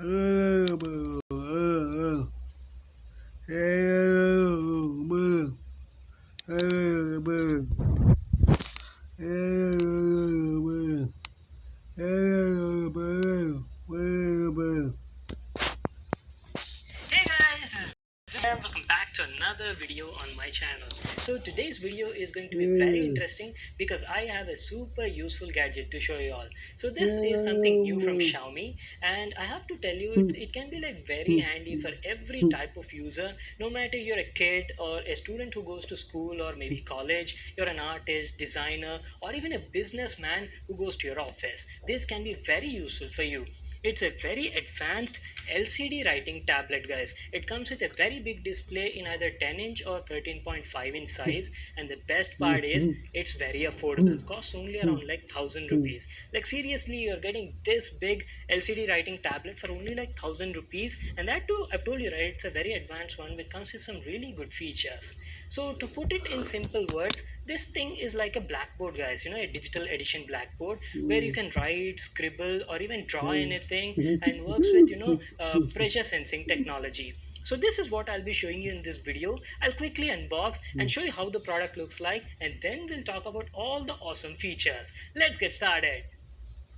Hey guys, and welcome back to another video on my channel. So today's video is going to be very interesting because I have a super useful gadget to show you all. So this is something new from Xiaomi, and I have to tell you it can be like very handy for every type of user, no matter you're a kid or a student who goes to school or maybe college, you're an artist, designer, or even a businessman who goes to your office. This can be very useful for you. It's a very advanced LCD writing tablet, guys. It comes with a very big display in either 10-inch or 13.5-inch size, and the best part is it's very affordable. Costs only around like 1,000 rupees. Like seriously, you're getting this big LCD writing tablet for only like 1,000 rupees, and that too, I've told you right, it's a very advanced one which comes with some really good features. So to put it in simple words, this thing is like a blackboard, guys, a digital edition blackboard where you can write, scribble, or even draw anything, and works with pressure sensing technology. So this is what I'll be showing you in this video. I'll quickly unbox and show you how the product looks like, and then we'll talk about all the awesome features. Let's get started.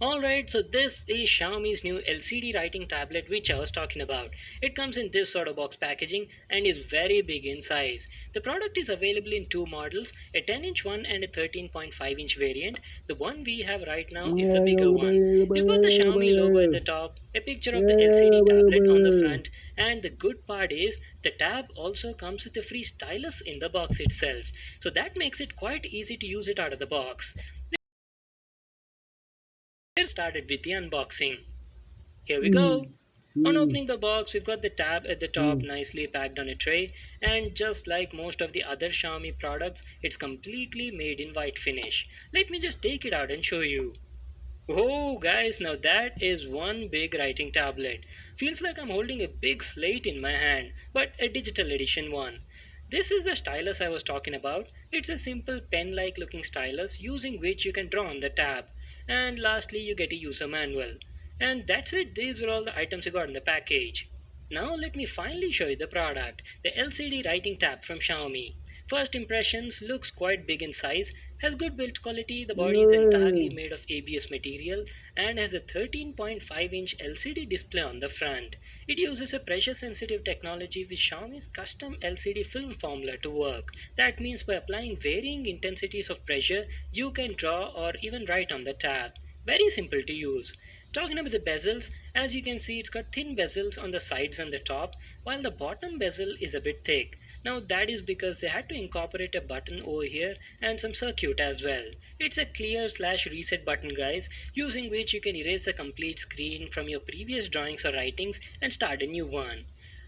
Alright, so this is Xiaomi's new LCD writing tablet which I was talking about. It comes in this sort of box packaging and is very big in size. The product is available in two models, a 10-inch one and a 13.5-inch variant. The one we have right now is the bigger one. We've got the Xiaomi logo at the top, a picture of the LCD tablet on the front, and the good part is the tab also comes with a free stylus in the box itself. So that makes it quite easy to use it out of the box. Let's get started with the unboxing. Here we go. On opening the box, we've got the tab at the top nicely packed on a tray, and just like most of the other Xiaomi products, it's completely made in white finish. Let me just take it out and show you. Oh guys, now that is one big writing tablet. Feels like I'm holding a big slate in my hand, but a digital edition one. This is the stylus I was talking about. It's a simple pen-like looking stylus using which you can draw on the tab. And lastly, you get a user manual. And that's it, these were all the items you got in the package. Now let me finally show you the product, the LCD writing tab from Xiaomi. First impressions, looks quite big in size, has good build quality, the body is entirely made of ABS material and has a 13.5-inch LCD display on the front. It uses a pressure sensitive technology with Xiaomi's custom LCD film formula to work. That means by applying varying intensities of pressure, you can draw or even write on the tab. Very simple to use. Talking about the bezels, as you can see it's got thin bezels on the sides and the top, while the bottom bezel is a bit thick. Now that is because they had to incorporate a button over here and some circuit as well. It's a clear/reset button, guys, using which you can erase the complete screen from your previous drawings or writings and start a new one.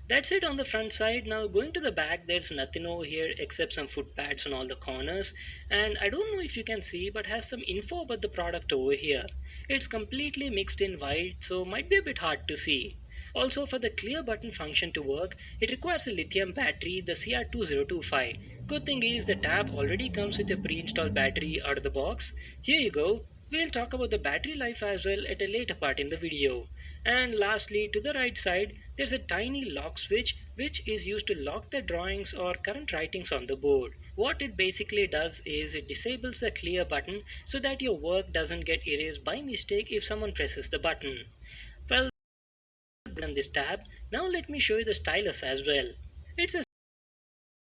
That's it on the front side. Now going to the back, there's nothing over here except some foot pads on all the corners, and I don't know if you can see but has some info about the product over here. It's completely mixed in white, so might be a bit hard to see. Also, for the clear button function to work, it requires a lithium battery, the CR2025. Good thing is the tab already comes with a pre-installed battery out of the box. Here you go. We'll talk about the battery life as well at a later part in the video. And lastly, to the right side, there's a tiny lock switch which is used to lock the drawings or current writings on the board. What it basically does is it disables the clear button so that your work doesn't get erased by mistake if someone presses the button. Well, on this tab, now let me show you the stylus as well. It's a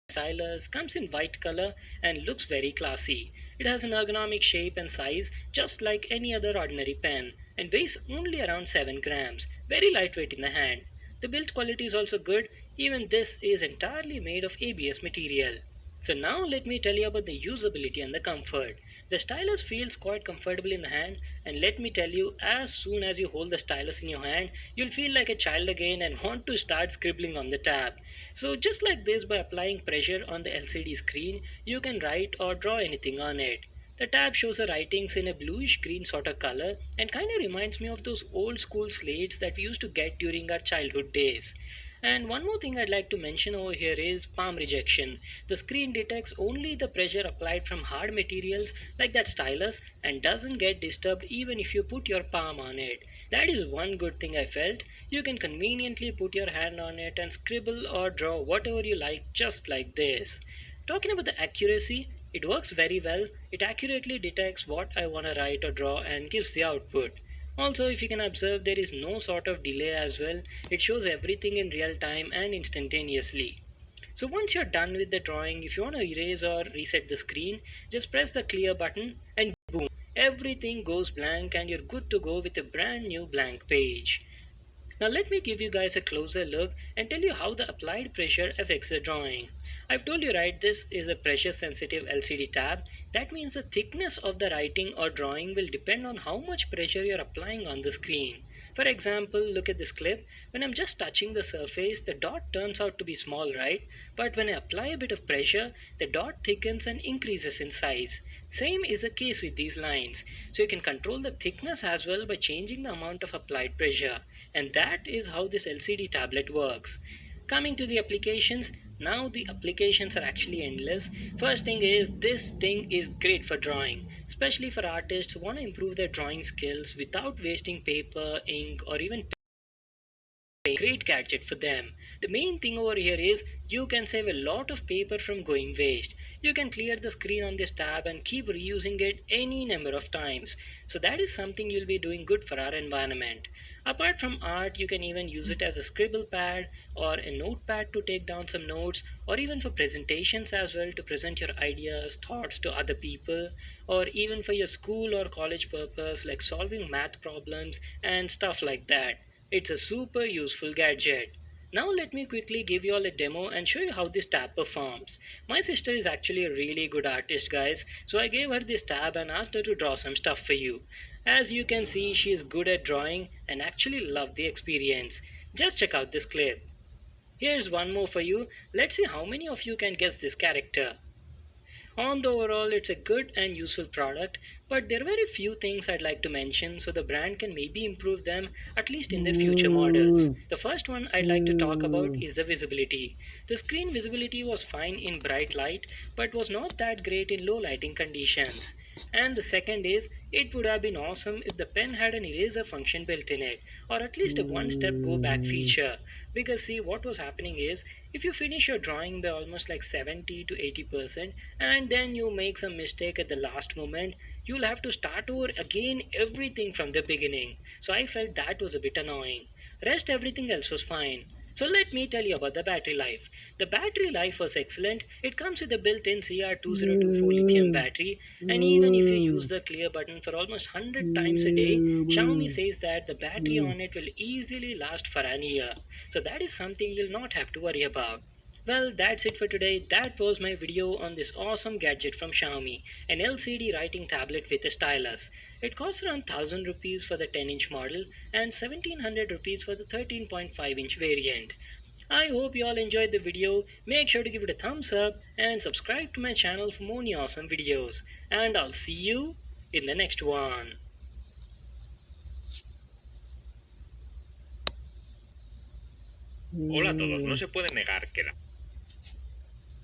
stylus, comes in white color and looks very classy. It has an ergonomic shape and size just like any other ordinary pen and weighs only around 7 grams. Very lightweight in the hand. The build quality is also good, even this is entirely made of ABS material. So now let me tell you about the usability and the comfort. The stylus feels quite comfortable in the hand, and let me tell you, as soon as you hold the stylus in your hand, you'll feel like a child again and want to start scribbling on the tab. So just like this, by applying pressure on the LCD screen, you can write or draw anything on it. The tab shows the writings in a bluish green sort of color and kind of reminds me of those old school slates that we used to get during our childhood days. And one more thing I'd like to mention over here is palm rejection. The screen detects only the pressure applied from hard materials like that stylus and doesn't get disturbed even if you put your palm on it. That is one good thing I felt. You can conveniently put your hand on it and scribble or draw whatever you like, just like this. Talking about the accuracy, it works very well. It accurately detects what I want to write or draw and gives the output. Also, if you can observe, there is no sort of delay as well. It shows everything in real time and instantaneously. So once you're done with the drawing, if you want to erase or reset the screen, just press the clear button and boom, everything goes blank and you're good to go with a brand new blank page. Now let me give you guys a closer look and tell you how the applied pressure affects the drawing. I've told you right, this is a pressure sensitive LCD tab. That means the thickness of the writing or drawing will depend on how much pressure you're applying on the screen. For example, look at this clip. When I'm just touching the surface, the dot turns out to be small, right? But when I apply a bit of pressure, the dot thickens and increases in size. Same is the case with these lines. So you can control the thickness as well by changing the amount of applied pressure. And that is how this LCD tablet works. Coming to the applications, now the applications are actually endless. First thing is, this thing is great for drawing, especially for artists who want to improve their drawing skills without wasting paper, ink, or even a great gadget for them. The main thing over here is you can save a lot of paper from going waste. You can clear the screen on this tab and keep reusing it any number of times. So that is something you'll be doing good for our environment. Apart from art, you can even use it as a scribble pad or a notepad to take down some notes, or even for presentations as well to present your ideas, thoughts to other people, or even for your school or college purpose like solving math problems and stuff like that. It's a super useful gadget. Now let me quickly give you all a demo and show you how this tab performs. My sister is actually a really good artist, guys, so I gave her this tab and asked her to draw some stuff for you. As you can see, she is good at drawing and actually loved the experience. Just check out this clip. Here's one more for you. Let's see how many of you can guess this character. On the overall, it's a good and useful product, but there are very few things I'd like to mention so the brand can maybe improve them at least in their future models. The first one I'd like to talk about is the visibility. The screen visibility was fine in bright light, but was not that great in low lighting conditions. And the second is, it would have been awesome if the pen had an eraser function built in it, or at least a one step go back feature. Because see, what was happening is, if you finish your drawing by almost like 70 to 80% and then you make some mistake at the last moment, you'll have to start over again everything from the beginning. So I felt that was a bit annoying. Rest everything else was fine. So let me tell you about the battery life. The battery life was excellent. It comes with a built-in CR2024 lithium battery, and even if you use the clear button for almost 100 times a day, Xiaomi says that the battery on it will easily last for an year. So that is something you'll not have to worry about. Well, that's it for today. That was my video on this awesome gadget from Xiaomi, an LCD writing tablet with a stylus. It costs around 1000 rupees for the 10-inch model and 1700 rupees for the 13.5-inch variant. I hope you all enjoyed the video. Make sure to give it a thumbs up and subscribe to my channel for more new awesome videos. And I'll see you in the next one. Hola a todos, no se puede negar que la